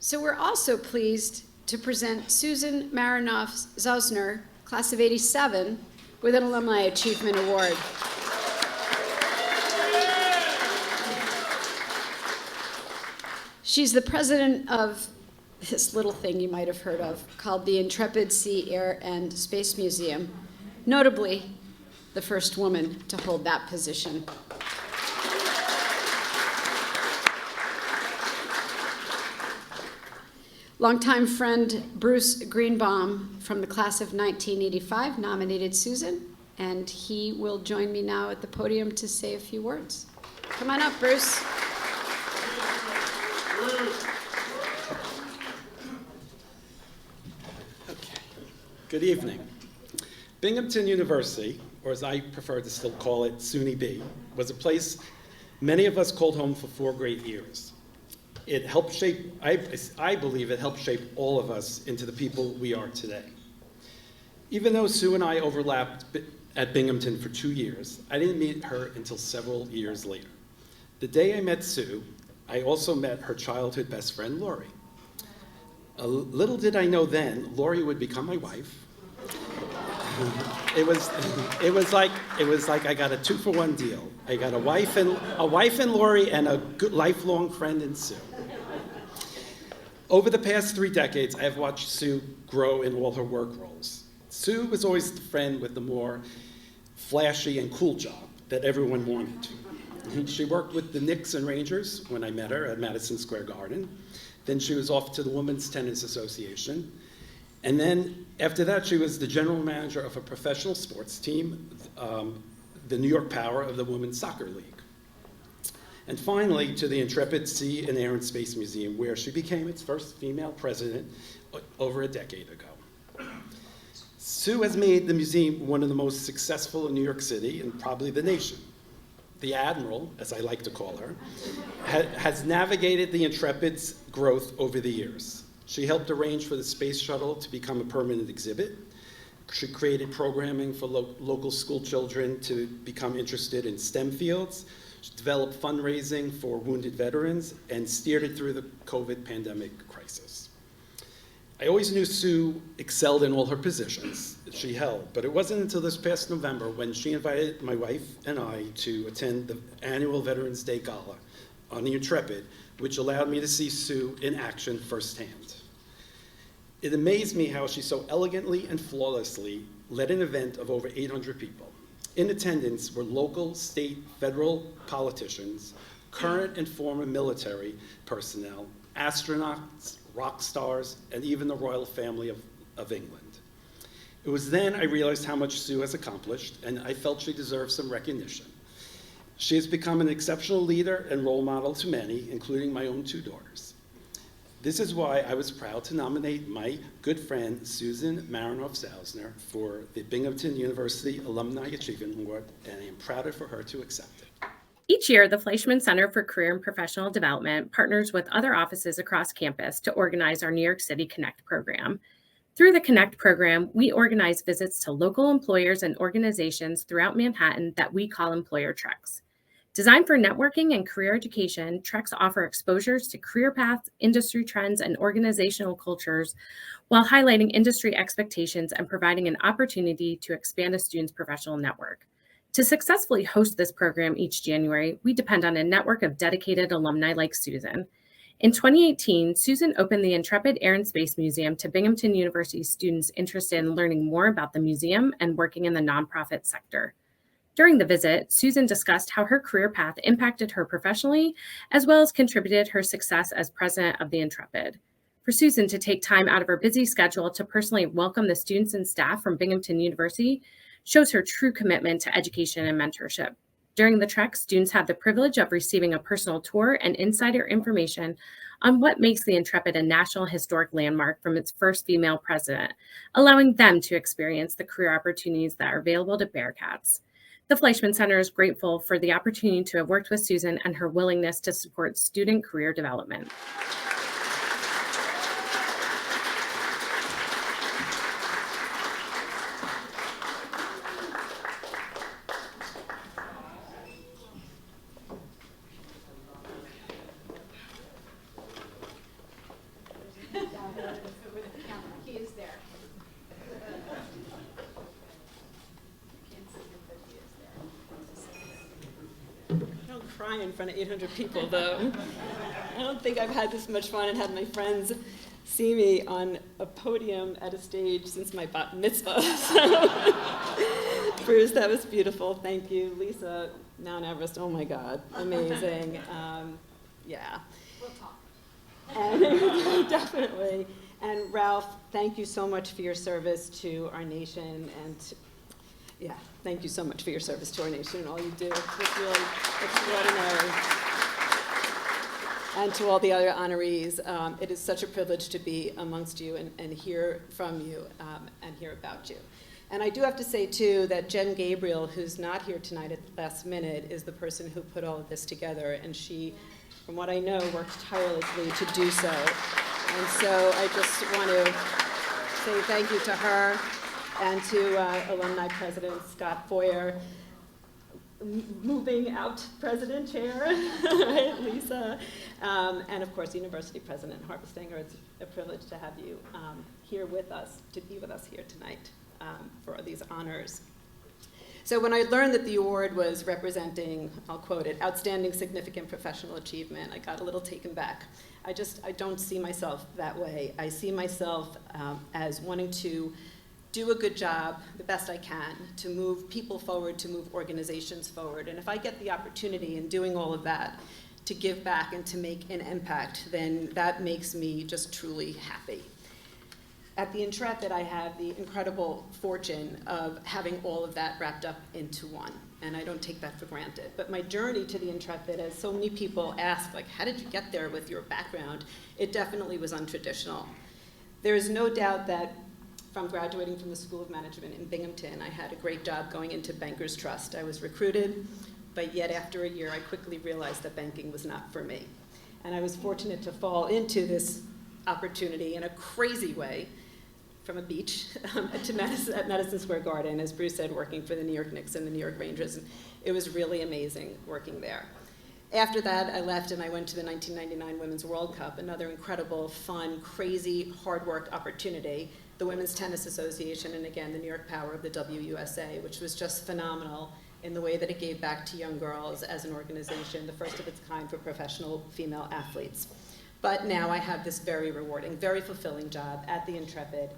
So we're also pleased to present Susan Marenoff-Zausner, class of '87, with an Alumni Achievement Award. She's the president of this little thing you might have heard of called the Intrepid Sea, Air, and Space Museum, notably the first woman to hold that position. Longtime friend Bruce Greenbaum from the class of 1985 nominated Susan, and he will join me now at the podium to say a few words. Come on up, Bruce. Okay. Good evening. Binghamton University, or as I prefer to still call it, SUNY B, was a place many of us called home for 4 great years. It helped shape, I believe it helped shape all of us into the people we are today. Even though Sue and I overlapped at Binghamton for 2 years, I didn't meet her until several years later. The day I met Sue, I also met her childhood best friend, Lori. Little did I know then, Lori would become my wife. It was like I got a 2-for-1 deal. I got a wife in Lori and a good lifelong friend in Sue. Over the past 3 decades, I have watched Sue grow in all her work roles. Sue was always the friend with the more flashy and cool job that everyone wanted. She worked with the Knicks and Rangers when I met her at Madison Square Garden. Then she was off to the Women's Tennis Association. And then after that, she was the general manager of a professional sports team, the New York Power of the Women's Soccer League. And finally, to the Intrepid Sea and Air and Space Museum, where she became its first female president over a decade ago. Sue has made the museum one of the most successful in New York City and probably the nation. The Admiral, as I like to call her, has navigated the Intrepid's growth over the years. She helped arrange for the space shuttle to become a permanent exhibit. She created programming for local school children to become interested in STEM fields. She developed fundraising for wounded veterans and steered it through the COVID pandemic crisis. I always knew Sue excelled in all her positions that she held, but it wasn't until this past November when she invited my wife and I to attend the annual Veterans Day Gala on the Intrepid, which allowed me to see Sue in action firsthand. It amazed me how she so elegantly and flawlessly led an event of over 800 people. In attendance were local, state, federal politicians, current and former military personnel, astronauts, rock stars, and even the royal family of England. It was then I realized how much Sue has accomplished, and I felt she deserved some recognition. She has become an exceptional leader and role model to many, including my own 2 daughters. This is why I was proud to nominate my good friend, Susan Marenoff-Zausner, for the Binghamton University Alumni Achievement Award, and I am prouder for her to accept it. Each year, the Fleischman Center for Career and Professional Development partners with other offices across campus to organize our New York City Connect program. Through the Connect program, we organize visits to local employers and organizations throughout Manhattan that we call employer treks. Designed for networking and career education, treks offer exposures to career paths, industry trends, and organizational cultures while highlighting industry expectations and providing an opportunity to expand a student's professional network. To successfully host this program each January, we depend on a network of dedicated alumni like Susan. In 2018, Susan opened the Intrepid Air and Space Museum to Binghamton University students interested in learning more about the museum and working in the nonprofit sector. During the visit, Susan discussed how her career path impacted her professionally, as well as contributed her success as president of the Intrepid. For Susan to take time out of her busy schedule to personally welcome the students and staff from Binghamton University shows her true commitment to education and mentorship. During the trek, students had the privilege of receiving a personal tour and insider information on what makes the Intrepid a National Historic Landmark from its first female president, allowing them to experience the career opportunities that are available to Bearcats. The Fleischman Center is grateful for the opportunity to have worked with Susan and her willingness to support student career development. crying in front of 800 people, though. I don't think I've had this much fun and had my friends see me on a podium at a stage since my bat mitzvah. So, Bruce, that was beautiful. Thank you. Lisa, Mount Everest, oh my God, amazing. Yeah. We'll talk. And definitely. And Ralph, thank you so much for your service to our nation, and yeah, thank you so much for your service to our nation and all you do. It's really extraordinary. And to all the other honorees, it is such a privilege to be amongst you and hear from you and hear about you. And I do have to say, too, that Jen Gabriel, who's not here tonight at the last minute, is the person who put all of this together, and she, from what I know, worked tirelessly to do so. And so I just want to say thank you to her and to Alumni President Scott Foyer, moving out President Chair, right, Lisa, and of course University President Harper Stenger. It's a privilege to have you here with us, to be with us here tonight for these honors. So when I learned that the award was representing, I'll quote it, outstanding significant professional achievement, I got a little taken back. I don't see myself that way. I see myself as wanting to do a good job, the best I can, to move people forward, to move organizations forward. And if I get the opportunity in doing all of that to give back and to make an impact, then that makes me just truly happy. At the Intrepid, I have the incredible fortune of having all of that wrapped up into one, and I don't take that for granted. But my journey to the Intrepid, as so many people ask, like, how did you get there with your background? It definitely was untraditional. There is no doubt that from graduating from the School of Management in Binghamton, I had a great job going into Bankers Trust. I was recruited, but yet after a year, I quickly realized that banking was not for me. And I was fortunate to fall into this opportunity in a crazy way, from a beach at Madison Square Garden, as Bruce said, working for the New York Knicks and the New York Rangers. And it was really amazing working there. After that, I left and I went to the 1999 Women's World Cup, another incredible, fun, crazy, hard work opportunity, the Women's Tennis Association, and again, the New York Power of the WUSA, which was just phenomenal in the way that it gave back to young girls as an organization, the first of its kind for professional female athletes. But now I have this very rewarding, very fulfilling job at the Intrepid.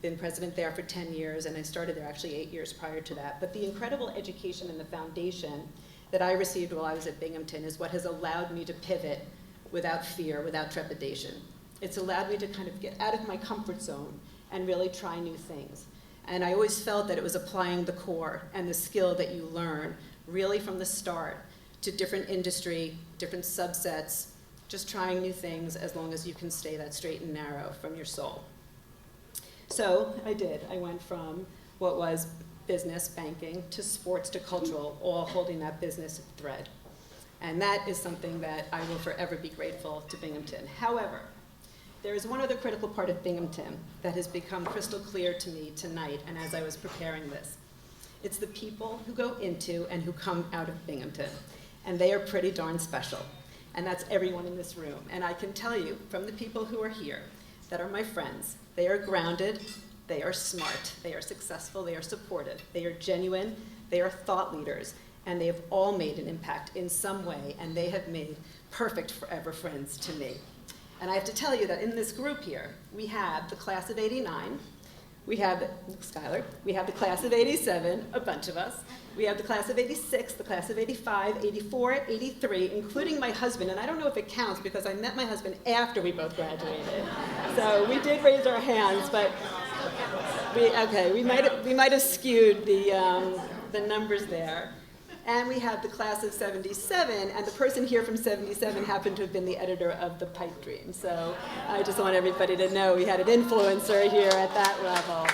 Been president there for 10 years, and I started there actually 8 years prior to that. But the incredible education and the foundation that I received while I was at Binghamton is what has allowed me to pivot without fear, without trepidation. It's allowed me to kind of get out of my comfort zone and really try new things. And I always felt that it was applying the core and the skill that you learn really from the start to different industry, different subsets, just trying new things as long as you can stay that straight and narrow from your soul. So I did. I went from what was business, banking, to sports, to cultural, all holding that business thread. And that is something that I will forever be grateful to Binghamton. However, there is one other critical part of Binghamton that has become crystal clear to me tonight and as I was preparing this. It's the people who go into and who come out of Binghamton. And they are pretty darn special. And that's everyone in this room. And I can tell you from the people who are here that are my friends, they are grounded, they are smart, they are successful, they are supportive, they are genuine, they are thought leaders, and they have all made an impact in some way, and they have made perfect forever friends to me. And I have to tell you that in this group here, we have the class of '89, we have, Skylar, we have the class of '87, a bunch of us, we have the class of '86, the class of '85, '84, '83, including my husband, and I don't know if it counts because I met my husband after we both graduated. So we did raise our hands, but we might have skewed the numbers there. And we have the class of '77, and the person here from '77 happened to have been the editor of The Pipe Dream. So I just want everybody to know we had an influencer here at that level.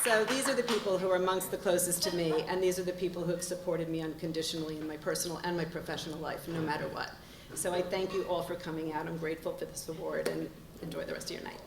So these are the people who are amongst the closest to me, and these are the people who have supported me unconditionally in my personal and my professional life, no matter what. So I thank you all for coming out. I'm grateful for this award, and enjoy the rest of your night.